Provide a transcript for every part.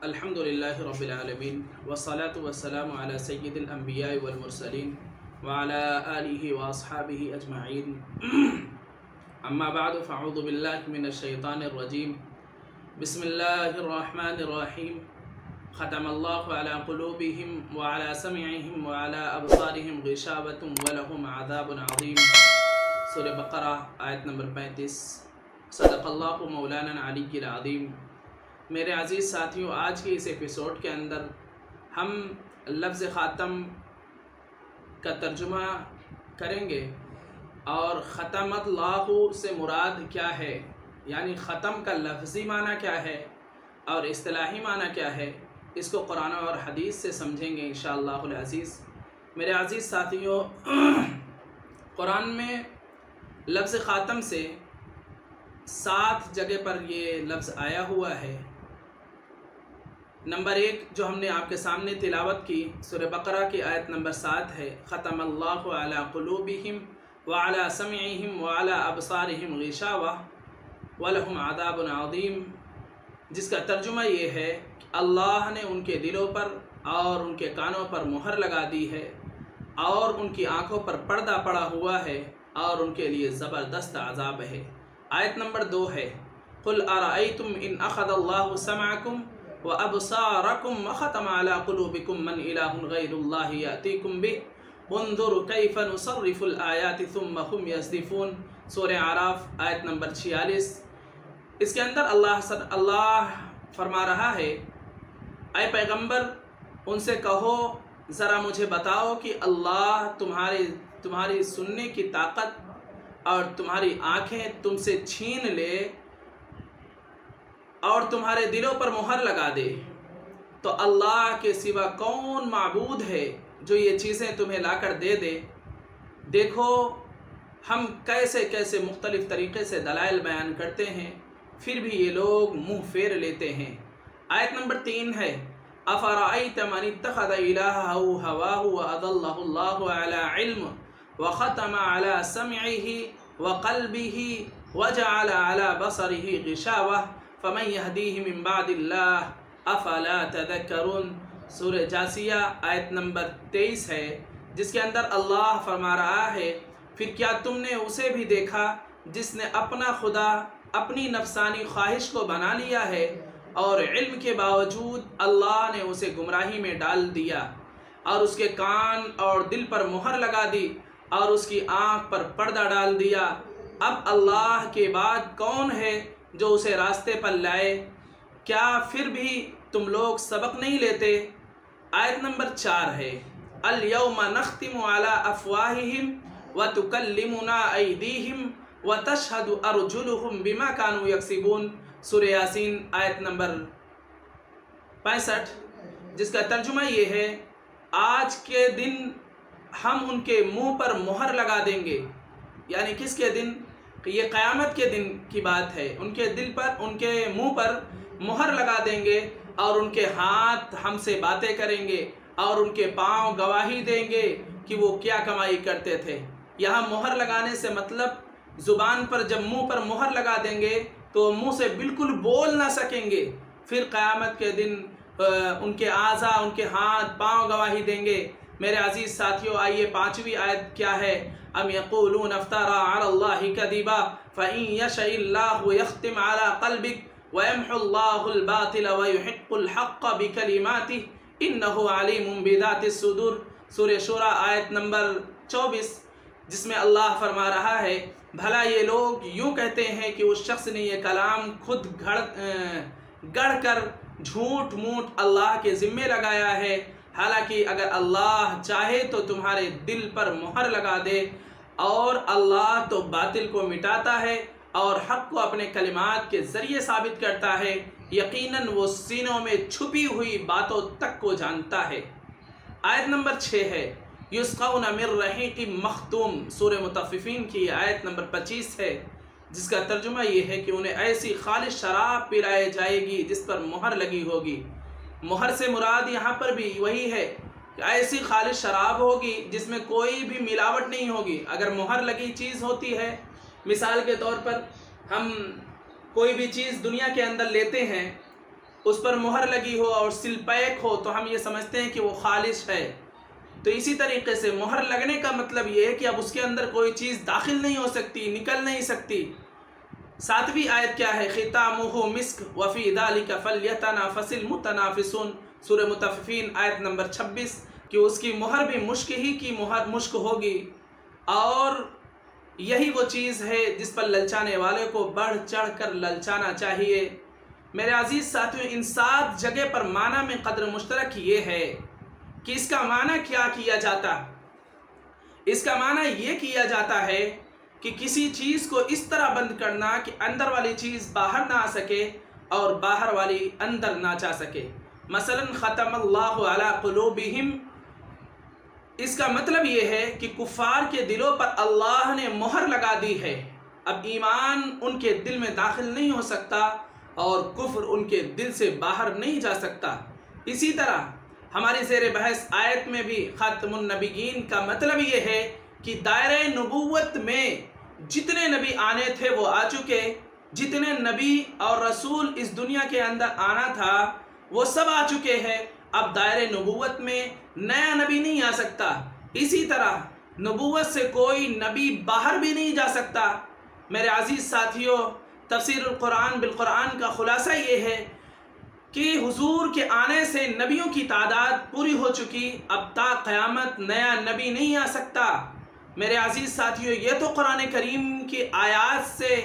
الحمدللہ رب العالمین والصلاة والسلام علی سید الانبیاء والمرسلین وعلی آلہ واصحابہ اجمعین اما بعد فاعوذ باللہ من الشیطان الرجیم بسم اللہ الرحمن الرحیم ختم اللہ علی قلوبہم وعلی سمعہم وعلی ابصارہم غشاوۃ ولہم عذاب عظیم۔ سورہ بقرہ آیت نمبر 35۔ صدق اللہ مولانا العلی العظیم۔ میرے عزیز ساتھیوں، آج کے اس ایپیسوڈ کے اندر ہم لفظ خاتم کا ترجمہ کریں گے اور ختمت اللہ سے مراد کیا ہے، یعنی ختم کا لفظی معنی کیا ہے اور اصطلاحی معنی کیا ہے، اس کو قرآن اور حدیث سے سمجھیں گے انشاءاللہ العزیز۔ میرے عزیز ساتھیوں، قرآن میں لفظ خاتم سے 7 جگہ پر یہ لفظ آیا ہوا ہے۔ نمبر 1 جو ہم نے آپ کے سامنے تلاوت کی سورہ بقرہ کی آیت نمبر 7 ہے، ختم اللہ علی قلوبہم وعلی سمعہم وعلی ابصارہم غشاوہ ولہم عذاب عظیم، جس کا ترجمہ یہ ہے کہ اللہ نے ان کے دلوں پر اور ان کے کانوں پر مہر لگا دی ہے اور ان کی آنکھوں پر پردہ پڑا ہوا ہے اور ان کے لیے زبردست عذاب ہے۔ آیت نمبر 2 ہے، قل ارأیتم ان اخذ اللہ سمعکم وابصارکم وختم علی قلوبکم من الہ غیر اللہ یأتیکم بہ انظر کیف نصرف الآیات ثم هم یصدفون۔ سورہ اعراف آیت نمبر 46۔ اس کے اندر اللہ فرما رہا ہے، اے پیغمبر ان سے کہو ذرا مجھے بتاؤ کہ اللہ تمہاری سننے کی طاقت اور تمہاری آنکھیں تم سے چھین لے اور تمہارے دلوں پر مہر لگا دے تو اللہ کے سوا کون معبود ہے جو یہ چیزیں تمہیں لا کر دے دے۔ دیکھو ہم کیسے کیسے مختلف طریقے سے دلائل بیان کرتے ہیں، پھر بھی یہ لوگ منہ پھیر لیتے ہیں۔ آیت نمبر 3 ہے، افرأیت من اتخذ الہہ ہواہ واضلہ اللہ علی علم وختم علی سمعہ وقلبہ وجعل علی بصرہ غشاوہ فمن یہدیہ من بعد اللہ افلا تذکرون۔ سورہ جاثیہ آیت نمبر 23 ہے، جس کے اندر اللہ فرما رہا ہے، پھر کیا تم نے اسے بھی دیکھا جس نے اپنا خدا اپنی نفسانی خواہش کو بنا لیا ہے اور علم کے باوجود اللہ نے اسے گمراہی میں ڈال دیا اور اس کے کان اور دل پر مہر لگا دی اور اس کی آنکھ پر پردہ ڈال دیا۔ اب اللہ کے بعد کون ہے جو اسے راستے پر لائے؟ کیا پھر بھی تم لوگ سبق نہیں لیتے؟ آیت نمبر 4 ہے، الیوم نختم علی افواہہم وتکلمنا ایدیہم وتشہد ارجلہم بما کانوا یکسبون۔ سورہ یاسین آیت نمبر 65، جس کا ترجمہ یہ ہے، آج کے دن ہم ان کے منہ پر مہر لگا دیں گے۔ یعنی کس کے دن؟ یہ قیامت کے دن کی بات ہے۔ ان کے دل پر، ان کے منہ پر مہر لگا دیں گے اور ان کے ہاتھ ہم سے باتیں کریں گے اور ان کے پاؤں گواہی دیں گے کہ وہ کیا کمائی کرتے تھے۔ یہاں مہر لگانے سے مطلب زبان پر جب منہ پر مہر لگا دیں گے تو منہ سے بالکل بول نہ سکیں گے۔ پھر قیامت کے دن ان کے اعضاء، ان کے ہاتھ پاؤں گواہی دیں گے۔ میرے عزیز ساتھیوں، آئیے 5ویں آیت کیا ہے، ام یقولون افترى علی اللہ کذبا فإن یشاء اللہ یختم علی قلبک ویمحو اللہ الباطل ویحق الحق بکلماتہ انہ علیم بذات الصدور۔ سورہ شورى آیت نمبر 24، جس میں اللہ فرما رہا ہے، بھلا یہ لوگ یوں کہتے ہیں کہ اس شخص نے یہ کلام خود گڑھ کر جھوٹ موٹ اللہ کے ذمے لگایا ہے، حالانکہ اگر اللہ چاہے تو تمہارے دل پر مہر لگا دے، اور اللہ تو باطل کو مٹاتا ہے اور حق کو اپنے کلمات کے ذریعے ثابت کرتا ہے، یقیناً وہ سینوں میں چھپی ہوئی باتوں تک کو جانتا ہے۔ آیت نمبر 6 ہے، یسقون من رحیق مختوم۔ سورہ مطففین کی آیت نمبر 25 ہے، جس کا ترجمہ یہ ہے کہ انہیں ایسی خالص شراب پلائی جائے گی جس پر مہر لگی ہوگی۔ مہر سے مراد یہاں پر بھی وہی ہے کہ ایسی خالص شراب ہوگی جس میں کوئی بھی ملاوٹ نہیں ہوگی۔ اگر مہر لگی چیز ہوتی ہے، مثال کے طور پر ہم کوئی بھی چیز دنیا کے اندر لیتے ہیں اس پر مہر لگی ہو اور سیل پیک ہو تو ہم یہ سمجھتے ہیں کہ وہ خالص ہے۔ تو اسی طریقے سے مہر لگنے کا مطلب یہ ہے کہ اب اس کے اندر کوئی چیز داخل نہیں ہو سکتی، نکل نہیں سکتی۔ 7ویں آیت کیا ہے؟ ختامہ مسک وفی ذلک فلیتنافس المتنافسون، سورہ مطففین آیت نمبر 26، کہ اس کی مہر بھی مشک ہی کی مشک ہوگی، اور یہی وہ چیز ہے جس پر للچانے والے کو بڑھ چڑھ کر للچانا چاہیے۔ میرے عزیز ساتھیوں، ان 7 جگہ پر معنی میں قدر مشترک یہ ہے کہ اس کا معنی کیا کیا جاتا؟ اس کا معنی یہ کیا جاتا ہے کہ کسی چیز کو اس طرح بند کرنا کہ اندر والی چیز باہر نہ آ سکے اور باہر والی اندر نہ جا سکے۔ مثلا ختم اللہ علی قلوبہم، اس کا مطلب یہ ہے کہ کفار کے دلوں پر اللہ نے مہر لگا دی ہے، اب ایمان ان کے دل میں داخل نہیں ہو سکتا اور کفر ان کے دل سے باہر نہیں جا سکتا۔ اسی طرح ہماری زیر بحث آیت میں بھی خاتم النبیین کا مطلب یہ ہے کہ دائرہ نبوت میں جتنے نبی آنے تھے وہ آ چکے، جتنے نبی اور رسول اس دنیا کے اندر آنا تھا وہ سب آ چکے ہیں، اب دائرہ نبوت میں نیا نبی نہیں آ سکتا۔ اسی طرح نبوت سے کوئی نبی باہر بھی نہیں جا سکتا۔ میرے عزیز ساتھیوں، تفسیر القرآن بالقرآن کا خلاصہ یہ ہے کہ حضور کے آنے سے نبیوں کی تعداد پوری ہو چکی، اب تا قیامت نیا نبی نہیں آ سکتا۔ میرے عزیز ساتھیوں، یہ تو قرآن کریم کی آیات سے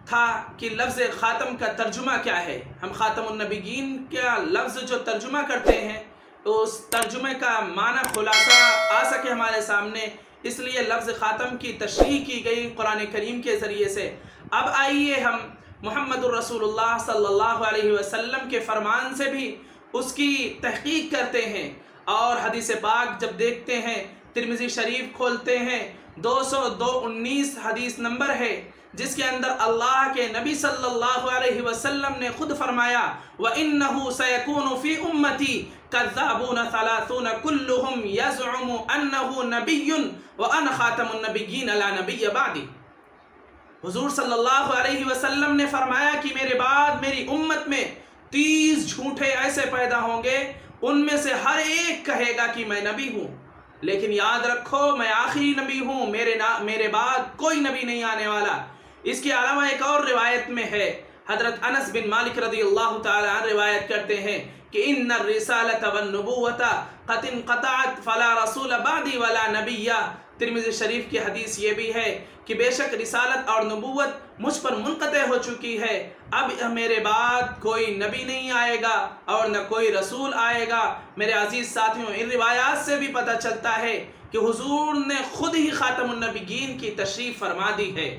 تھا کہ لفظ خاتم کا ترجمہ کیا ہے۔ ہم خاتم النبیین کا لفظ جو ترجمہ کرتے ہیں تو اس ترجمے کا معنی خلاصہ آ سکے ہمارے سامنے، اس لیے لفظ خاتم کی تشریح کی گئی قرآن کریم کے ذریعے سے۔ اب آئیے ہم محمد الرسول اللہ صلی اللہ علیہ وسلم کے فرمان سے بھی اس کی تحقیق کرتے ہیں، اور حدیث پاک جب دیکھتے ہیں، ترمذی شریف کھولتے ہیں، 2219 حدیث نمبر ہے، جس کے اندر اللہ کے نبی صلی اللہ علیہ وسلم نے خود فرمایا وَإِنَّهُ سَيَكُونُ فِي أُمَّتِي كَذَّابُونَ 30 كُلُّهُمْ يَزْعُمُ أَنَّهُ نَبِيٌّ وَأَنَا خَاتَمُ النَّبِيِّينَ لَا نَبِيَّ بَعْدِي۔ حضور صلی اللہ علیہ وسلم نے فرمایا کہ میرے بعد میری امت میں 30 جھوٹے ایسے پیدا ہوں گے، ان میں سے ہر ایک کہے گا کہ میں نبی ہوں، لیکن یاد رکھو میں آخری نبی ہوں، میرے بعد کوئی نبی نہیں آنے والا۔ اس کے علاوہ ایک اور روایت میں ہے، حضرت انس بن مالک رضی اللہ تعالی عنہ روایت کرتے ہیں کہ ان الرسالۃ والنبوۃ قد انقطعت فلا رسول بعدی ولا نبی۔ ترمذی شریف کی حدیث یہ بھی ہے کہ بے شک رسالت اور نبوت مجھ پر منقطع ہو چکی ہے، اب میرے بعد کوئی نبی نہیں آئے گا اور نہ کوئی رسول آئے گا۔ میرے عزیز ساتھیوں، ان روایات سے بھی پتہ چلتا ہے کہ حضور نے خود ہی خاتم النبیین کی تشریف فرما دی ہے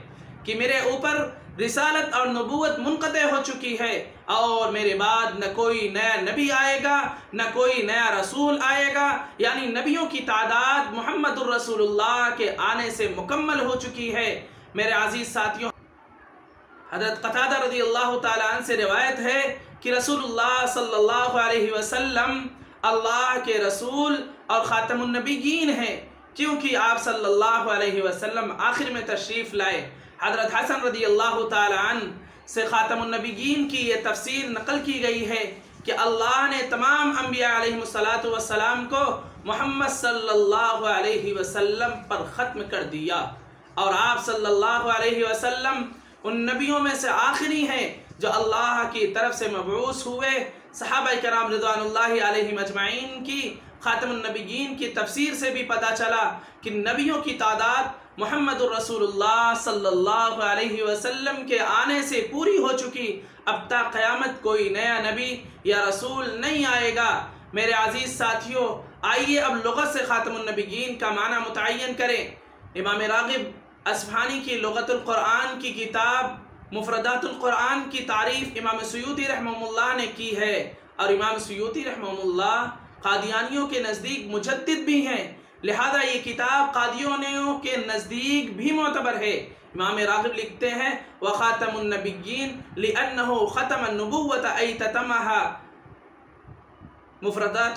کہ میرے اوپر رسالت اور نبوت منقطع ہو چکی ہے اور میرے بعد نہ کوئی نیا نبی آئے گا نہ کوئی نیا رسول آئے گا، یعنی نبیوں کی تعداد محمد الرسول اللہ کے آنے سے مکمل ہو چکی ہے۔ میرے عزیز ساتھیوں، حضرت قتادہ رضی اللہ تعالیٰ عنہ سے روایت ہے کہ رسول اللہ صلی اللہ علیہ وسلم اللہ کے رسول اور خاتم النبیین ہیں، کیونکہ آپ صلی اللہ علیہ وسلم آخر میں تشریف لائے۔ حضرت حسن رضی اللہ تعالی عنہ سے خاتم النبیین کی یہ تفسیر نقل کی گئی ہے کہ اللہ نے تمام انبیاء علیہ السلام کو محمد صلی اللہ علیہ وسلم پر ختم کر دیا، اور آپ صلی اللہ علیہ وسلم ان نبیوں میں سے آخری ہیں جو اللہ کی طرف سے مبعوث ہوئے۔ صحابہ کرام رضوان اللہ علیہم اجمعین کی خاتم النبیین کی تفسیر سے بھی پتہ چلا کہ نبیوں کی تعداد محمد الرسول اللہ صلی اللہ علیہ وسلم کے آنے سے پوری ہو چکی، اب تا قیامت کوئی نیا نبی یا رسول نہیں آئے گا۔ میرے عزیز ساتھیوں، آئیے اب لغت سے خاتم النبیین کا معنی متعین کریں۔ امام راغب اصفہانی کی لغت القرآن کی کتاب مفردات القرآن کی تعریف امام سیوطی رحمہ اللہ نے کی ہے، اور امام سیوطی رحمہ اللہ قادیانیوں کے نزدیک مجدد بھی ہیں، لہذا یہ کتاب قادیانیوں کے نزدیک بھی معتبر ہے۔ امام راغب لکھتے ہیں وَخَاتَمُ النَّبِيِّينَ لِأَنَّهُ خَتَمَ النُّبُوَّةَ أَيْ تَتَمَهَا۔ مفردات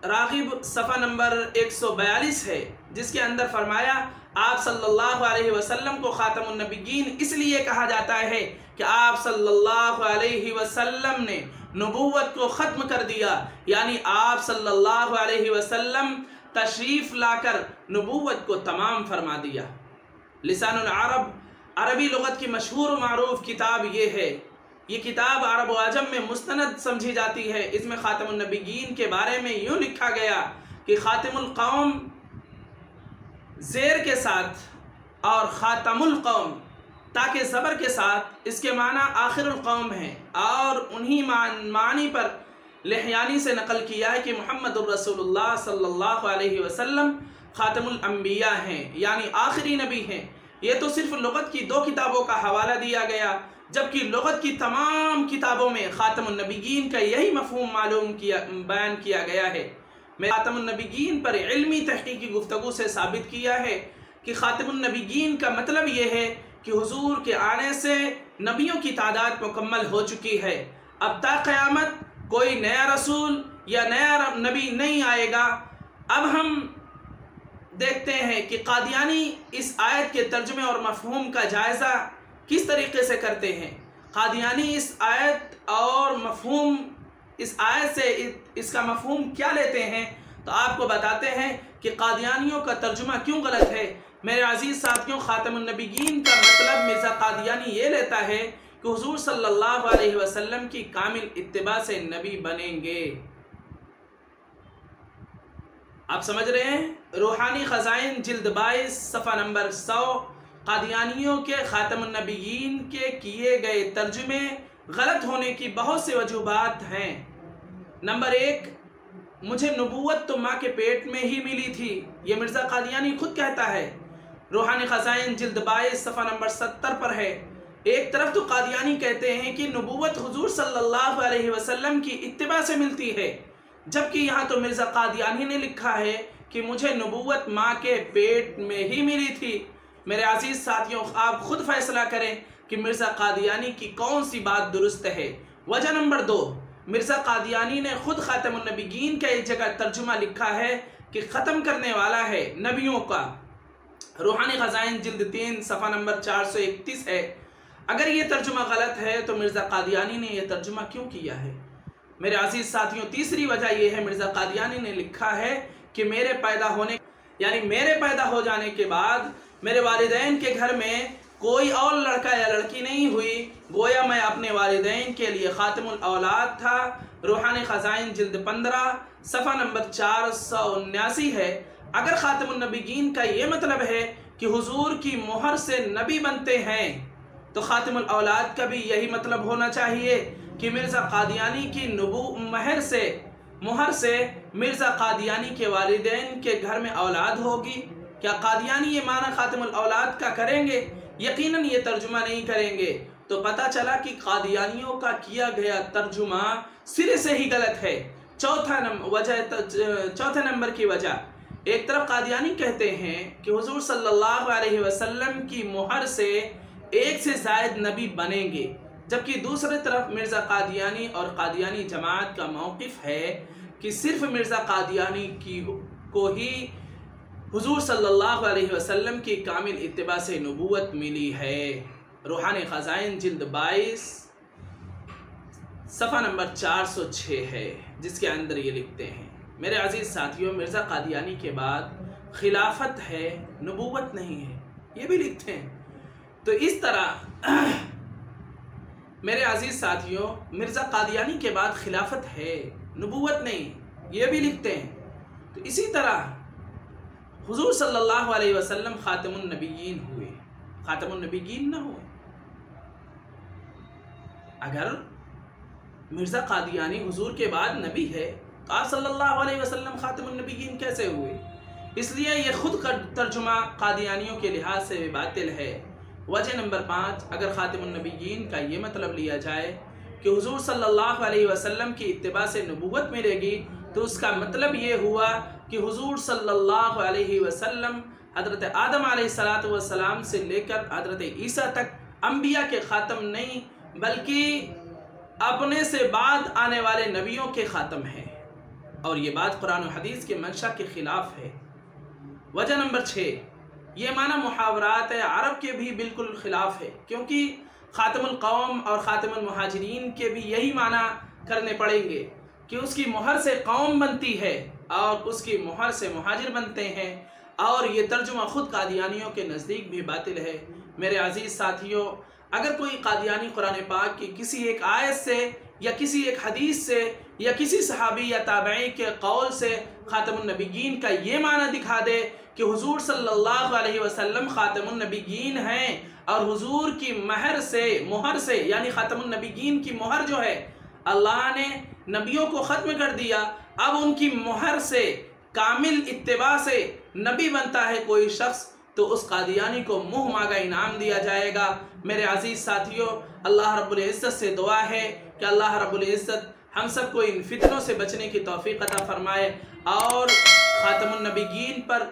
راغب صفحہ نمبر 142 ہے، جس کے اندر فرمایا آپ صلی اللہ علیہ وسلم کو خاتم النبیین اس لیے کہا جاتا ہے کہ آپ صلی اللہ علیہ وسلم نے نبوت کو ختم کر دیا، یعنی آپ صلی اللہ علیہ وسلم تشریف لا کر نبوت کو تمام فرما دیا۔ لسان العرب، عربی لغت کی مشہور و معروف کتاب یہ ہے۔ یہ کتاب عرب و عجم میں مستند سمجھی جاتی ہے۔ اس میں خاتم النبیین کے بارے میں یوں لکھا گیا کہ خاتم القوم زیر کے ساتھ اور خاتم القوم تاکہ زبر کے ساتھ، اس کے معنی آخر القوم ہیں، اور انہی معنی پر لحیانی سے نقل کیا ہے کہ محمد الرسول اللہ صلی اللہ علیہ وسلم خاتم الانبیاء ہیں، یعنی آخری نبی ہیں۔ یہ تو صرف لغت کی 2 کتابوں کا حوالہ دیا گیا، جبکہ لغت کی تمام کتابوں میں خاتم النبیین کا یہی مفہوم بیان کیا گیا ہے۔ میں خاتم النبیین پر علمی تحقیقی گفتگو سے ثابت کیا ہے کہ خاتم النبیین کا مطلب یہ ہے کہ حضور کے آنے سے نبیوں کی تعداد مکمل ہو چکی ہے، اب تا قیامت کوئی نیا رسول یا نیا نبی نہیں آئے گا۔ اب ہم دیکھتے ہیں کہ قادیانی اس آیت کے ترجمے اور مفہوم کا جائزہ کس طریقے سے کرتے ہیں۔ قادیانی اس آیت اور مفہوم، اس آیت سے اس کا مفہوم کیا لیتے ہیں، تو آپ کو بتاتے ہیں کہ قادیانیوں کا ترجمہ کیوں غلط ہے۔ میرے عزیز ساتھیوں، خاتم النبیین کا مطلب مرزا قادیانی یہ لیتا ہے کہ حضور صلی اللہ علیہ وسلم کی کامل اتباع سے نبی بنیں گے۔ آپ سمجھ رہے ہیں؟ روحانی خزائن جلد 22 صفحہ نمبر 100۔ قادیانیوں کے خاتم النبیین کے کیے گئے ترجمے غلط ہونے کی بہت سے وجوہات ہیں۔ نمبر 1، مجھے نبوت تو ماں کے پیٹ میں ہی ملی تھی، یہ مرزا قادیانی خود کہتا ہے۔ روحانی خزائن جلد 22 صفحہ نمبر 70 پر ہے۔ ایک طرف تو قادیانی کہتے ہیں کہ نبوت حضور صلی اللہ علیہ وسلم کی اتباع سے ملتی ہے، جبکہ یہاں تو مرزا قادیانی نے لکھا ہے کہ مجھے نبوت ماں کے پیٹ میں ہی ملی تھی۔ میرے عزیز ساتھیوں، آپ خود فیصلہ کریں کہ مرزا قادیانی کی کون سی بات درست ہے۔ وجہ نمبر 2، مرزا قادیانی نے خود خاتم النبیین کا ایک جگہ ترجمہ لکھا ہے کہ ختم کرنے والا ہے نبیوں کا۔ روحانی خزائن جلد 3 صفحہ نمبر 431 ہے۔ اگر یہ ترجمہ غلط ہے تو مرزا قادیانی نے یہ ترجمہ کیوں کیا ہے؟ میرے عزیز ساتھیوں، تیسری وجہ یہ ہے، مرزا قادیانی نے لکھا ہے کہ میرے پیدا ہو جانے کے بعد میرے والدین کے گھر میں کوئی اور لڑکا یا لڑکی نہیں ہوئی، گویا میں اپنے والدین کے لیے خاتم الاولاد تھا۔ روحانی خزائن جلد 15 صفحہ نمبر 479 ہے۔ اگر خاتم النبیین کا یہ مطلب ہے کہ حضور کی مہر سے نبی بنتے ہیں، تو خاتم الاولاد کا بھی یہی مطلب ہونا چاہیے کہ مرزا قادیانی کی مہر سے مرزا قادیانی کے والدین کے گھر میں اولاد ہوگی۔ کیا قادیانی یہ معنی خاتم الاولاد کا کریں گے؟ یقیناً یہ ترجمہ نہیں کریں گے۔ تو پتہ چلا کہ قادیانیوں کا کیا گیا ترجمہ سرے سے ہی غلط ہے۔ چوتھے نمبر کی وجہ، ایک طرف قادیانی کہتے ہیں کہ حضور صلی اللہ علیہ وسلم کی مہر سے ایک سے زائد نبی بنیں گے، جبکہ دوسری طرف مرزا قادیانی اور قادیانی جماعت کا موقف ہے کہ صرف مرزا قادیانی کو ہی حضور صلی اللہ علیہ وسلم کی کامل اتباع سے نبوت ملی ہے۔ روحانی خزائن جلد 22 صفحہ نمبر 406 ہے، جس کے اندر یہ لکھتے ہیں، میرے عزیز ساتھیوں، مرزا قادیانی کے بعد خلافت ہے، نبوت نہیں ہے، یہ بھی لکھتے ہیں۔ تو اس طرح میرے عزیز ساتھیوں، مرزا قادیانی کے بعد خلافت ہے، نبوت نہیں، یہ بھی لکھتے ہیں۔ تو اسی طرح حضور صلی اللہ علیہ وسلم خاتم النبیین ہوئے، خاتم النبیین نہ ہوئے۔ اگر مرزا قادیانی حضور کے بعد نبی ہے تو آپ صلی اللہ علیہ وسلم خاتم النبیین کیسے ہوئے؟ اس لیے یہ خود کا ترجمہ قادیانیوں کے لحاظ سے باطل ہے۔ وجہ نمبر 5، اگر خاتم النبیین کا یہ مطلب لیا جائے کہ حضور صلی اللہ علیہ وسلم کی اتباع سے نبوت ملے گی، تو اس کا مطلب یہ ہوا کہ حضور صلی اللہ علیہ وسلم حضرت آدم علیہ السلام سے لے کر حضرت عیسیٰ تک انبیاء کے خاتم نہیں، بلکہ اپنے سے بعد آنے والے نبیوں کے خاتم ہیں، اور یہ بات قرآن و حدیث کے منشا کے خلاف ہے۔ وجہ نمبر 6، یہ معنی محاورات عرب کے بھی بالکل خلاف ہے، کیونکہ خاتم القوم اور خاتم المہاجرین کے بھی یہی معنی کرنے پڑیں گے کہ اس کی مہر سے قوم بنتی ہے اور اس کی مہر سے مہاجر بنتے ہیں، اور یہ ترجمہ خود قادیانیوں کے نزدیک بھی باطل ہے۔ میرے عزیز ساتھیوں، اگر کوئی قادیانی قرآن پاک کی کسی ایک آیت سے یا کسی ایک حدیث سے یا کسی صحابی یا تابعی کے قول سے خاتم النبیین کا یہ معنی دکھا دے کہ حضور صلی اللہ علیہ وسلم خاتم النبیین ہیں اور حضور کی مہر سے یعنی خاتم النبیین کی مہر جو ہے اللہ نے نبیوں کو ختم کر دیا، اب ان کی مہر سے کامل اتباع سے نبی بنتا ہے کوئی شخص، تو اس قادیانی کو منہ مانگا انعام دیا جائے گا۔ میرے عزیز ساتھیوں، اللہ رب العزت سے دعا ہے کہ اللہ رب العزت ہم سب کو ان فتنوں سے بچنے کی توفیق عطا فرمائے اور خاتم النبیین پر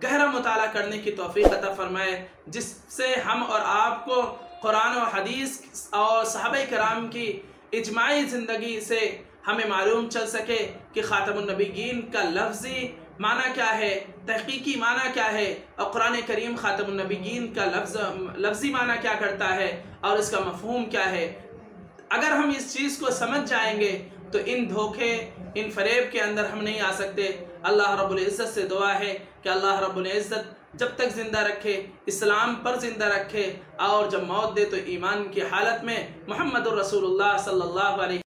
گہرا مطالعہ کرنے کی توفیق عطا فرمائے، جس سے ہم اور آپ کو قرآن و حدیث اور صحابہ کرام کی اجماعی زندگی سے ہمیں معلوم چل سکے کہ خاتم النبیین کا لفظی معنی کیا ہے، تحقیقی معنی کیا ہے، اور قرآن کریم خاتم النبیین کا لفظی معنی کیا کرتا ہے اور اس کا مفہوم کیا ہے۔ اگر ہم اس چیز کو سمجھ جائیں گے تو ان دھوکے، ان فریب کے اندر ہم نہیں آ سکتے۔ اللہ رب العزت سے دعا ہے کہ اللہ رب العزت جب تک زندہ رکھے، اسلام پر زندہ رکھے، اور جب موت دے تو ایمان کی حالت میں محمد الرسول اللہ صلی اللہ علیہ